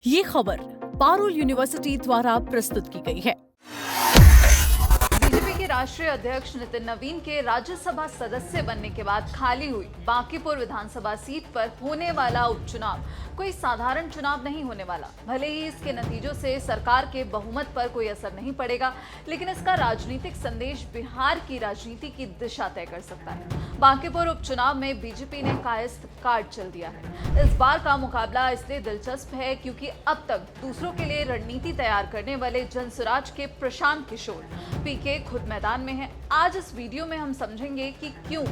ये खबर पारुल यूनिवर्सिटी द्वारा प्रस्तुत की गई है। बीजेपी के राष्ट्रीय अध्यक्ष नितिन नवीन के राज्यसभा सदस्य बनने के बाद खाली हुई बांकीपुर विधानसभा सीट पर होने वाला उपचुनाव कोई साधारण चुनाव नहीं होने वाला। भले ही इसके नतीजों से सरकार के बहुमत पर कोई असर नहीं पड़ेगा, लेकिन इसका राजनीतिक संदेश बिहार की राजनीति की दिशा तय कर सकता है। बांकीपुर उपचुनाव में बीजेपी ने कायस्थ कार्ड चल दिया है। इस बार का मुकाबला इसलिए दिलचस्प है क्योंकि अब तक दूसरों के लिए रणनीति तैयार करने वाले जनसुराज के प्रशांत किशोर पीके खुद मैदान में हैं। आज इस वीडियो में हम समझेंगे कि क्यों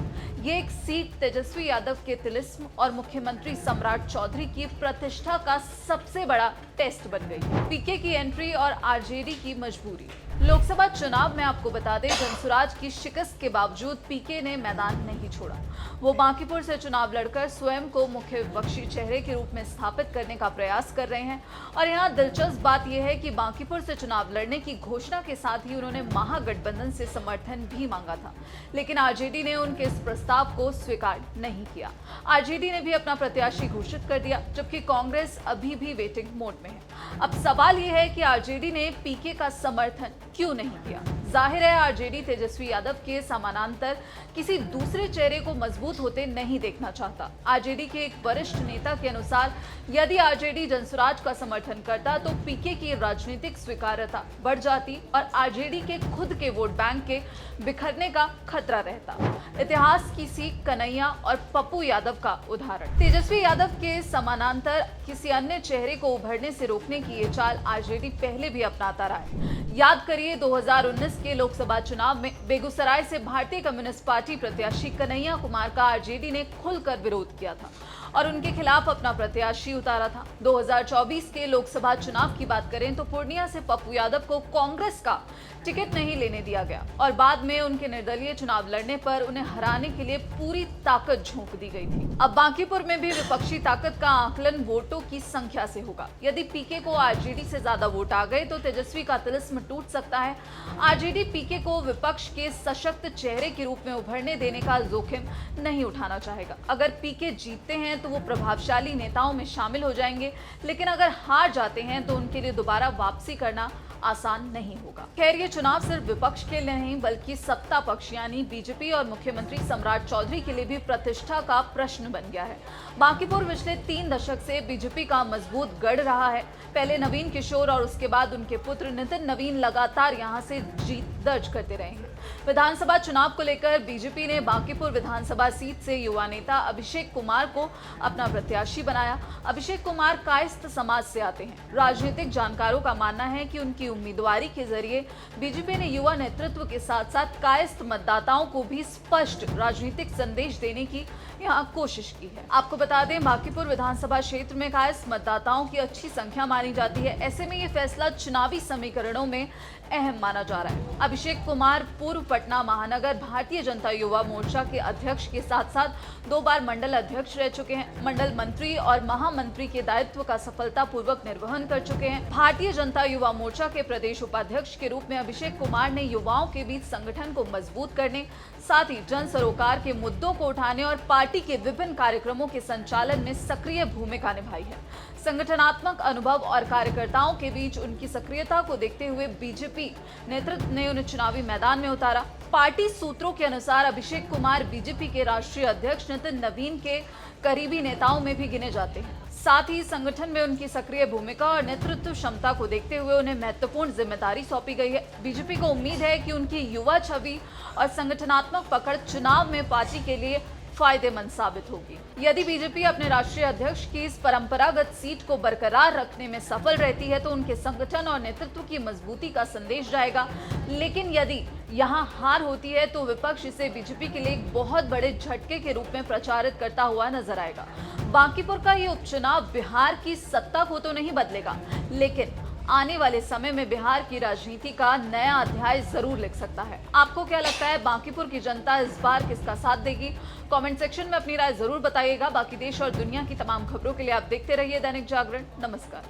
ये एक सीट तेजस्वी यादव के तिलिस्म और मुख्यमंत्री सम्राट चौधरी की प्रतिष्ठा का सबसे बड़ा टेस्ट बन गई। पीके की एंट्री और आरजेडी की मजबूरी। लोकसभा चुनाव में आपको बता दें, जनसुराज की शिकस्त के बावजूद पीके ने मैदान नहीं छोड़ा। वो बांकीपुर से चुनाव लड़कर स्वयं को मुख्य विपक्षी चेहरे के रूप में स्थापित करने का प्रयास कर रहे हैं। और यहाँ दिलचस्प बात यह है कि बांकीपुर से चुनाव लड़ने की घोषणा के साथ ही उन्होंने महागठबंधन से समर्थन भी मांगा था, लेकिन आरजेडी ने उनके इस प्रस्ताव को स्वीकार नहीं किया। आरजेडी ने भी अपना प्रत्याशी घोषित कर दिया, जबकि कांग्रेस अभी भी वेटिंग मोड में है। अब सवाल यह है कि आरजेडी ने पीके का समर्थन क्यों नहीं किया। जाहिर है, आरजेडी तेजस्वी यादव के समानांतर किसी दूसरे चेहरे को मजबूत होते नहीं देखना चाहता। आरजेडी के एक वरिष्ठ नेता के अनुसार यदि आरजेडी जनसुराज का समर्थन करता तो पीके की राजनीतिक स्वीकार्यता बढ़ जाती और आरजेडी के खुद के वोट बैंक के बिखरने का खतरा रहता। इतिहास की सीख कन्हैया और पप्पू यादव का उदाहरण। तेजस्वी यादव के समानांतर किसी अन्य चेहरे को उभरने से रोकने की ये चाल आरजेडी पहले भी अपनाता रहा है। याद करिए 2019 के लोकसभा चुनाव में बेगूसराय से भारतीय कम्युनिस्ट पार्टी प्रत्याशी कन्हैया कुमार का आरजेडी ने खुलकर विरोध किया था और उनके खिलाफ अपना प्रत्याशी उतारा था। 2024 के लोकसभा चुनाव की बात करें तो पूर्णिया से पप्पू यादव को कांग्रेस का टिकट नहीं लेने दिया गया और बाद में उनके निर्दलीय चुनाव लड़ने पर उन्हें हराने के लिए पूरी ताकत झोंक दी गई थी। अब बांकीपुर में भी विपक्षी ताकत का आकलन वोटों की संख्या से होगा। यदि पीके को आरजेडी से ज्यादा वोट आ गए तो तेजस्वी का तिलिस्म टूट सकता है। आरजेडी पीके को विपक्ष के सशक्त चेहरे के रूप में उभरने देने का जोखिम नहीं उठाना चाहेगा। अगर पीके जीतते हैं तो वो प्रभावशाली नेताओं में शामिल हो जाएंगे, लेकिन अगर हार जाते हैं तो उनके लिए दोबारा वापसी करना आसान नहीं होगा। खैर, ये चुनाव सिर्फ विपक्ष के लिए नहीं बल्कि सत्ता पक्ष यानी बीजेपी और मुख्यमंत्री सम्राट चौधरी के लिए भी प्रतिष्ठा का प्रश्न बन गया है। बांकीपुर पिछले 3 दशक से बीजेपी का मजबूत गढ़ रहा है। पहले नवीन किशोर और उसके बाद उनके पुत्र नितिन नवीन लगातार यहां से जीत दर्ज करते रहे हैं। विधानसभा चुनाव को लेकर बीजेपी ने बांकीपुर विधानसभा सीट से युवा नेता अभिषेक कुमार को अपना प्रत्याशी बनाया। अभिषेक कुमार कायस्थ समाज से आते हैं। राजनीतिक जानकारों का मानना है कि उनकी उम्मीदवारी के जरिए बीजेपी ने युवा नेतृत्व के साथ साथ कायस्थ मतदाताओं को भी स्पष्ट राजनीतिक संदेश देने की यहाँ कोशिश की है। आपको बता दें, बांकीपुर विधानसभा क्षेत्र में कायस्थ मतदाताओं की अच्छी संख्या मानी जाती है। ऐसे में ये फैसला चुनावी समीकरणों में अहम माना जा रहा है। अभिषेक कुमार पूर्व पटना महानगर भारतीय जनता युवा मोर्चा के अध्यक्ष के साथ साथ 2 बार मंडल अध्यक्ष रह चुके हैं। मंडल मंत्री और महामंत्री के दायित्व का सफलतापूर्वक निर्वहन कर चुके हैं। भारतीय जनता युवा मोर्चा के प्रदेश उपाध्यक्ष के रूप में अभिषेक कुमार ने युवाओं के बीच संगठन को मजबूत करने, साथ ही जन सरोकार के मुद्दों को उठाने और पार्टी के विभिन्न कार्यक्रमों के संचालन में सक्रिय भूमिका निभाई है। संगठनात्मक अनुभव और कार्यकर्ताओं के बीच उनकी सक्रियता को देखते हुए बीजेपी नेतृत्व ने उन्हें चुनावी मैदान में उतारा। पार्टी सूत्रों के अनुसार अभिषेक कुमार बीजेपी के राष्ट्रीय अध्यक्ष नितिन नवीन के करीबी नेताओं में भी गिने जाते हैं। साथ ही संगठन में उनकी सक्रिय भूमिका और नेतृत्व क्षमता को देखते हुए उन्हें महत्वपूर्ण जिम्मेदारी सौंपी गई है। बीजेपी को उम्मीद है कि उनकी युवा छवि और संगठनात्मक पकड़ चुनाव में पार्टी के लिए फायदेमंद साबित होगी। यदि बीजेपी अपने राष्ट्रीय अध्यक्ष की इस परंपरागत सीट को बरकरार रखने में सफल रहती है तो उनके संगठन और नेतृत्व की मजबूती का संदेश जाएगा। लेकिन यदि यहां हार होती है तो विपक्ष इसे बीजेपी के लिए एक बहुत बड़े झटके के रूप में प्रचारित करता हुआ नजर आएगा। बांकीपुर का ये उपचुनाव बिहार की सत्ता को तो नहीं बदलेगा, लेकिन आने वाले समय में बिहार की राजनीति का नया अध्याय जरूर लिख सकता है। आपको क्या लगता है, बांकीपुर की जनता इस बार किसका साथ देगी? कमेंट सेक्शन में अपनी राय जरूर बताइएगा। बाकी देश और दुनिया की तमाम खबरों के लिए आप देखते रहिए दैनिक जागरण। नमस्कार।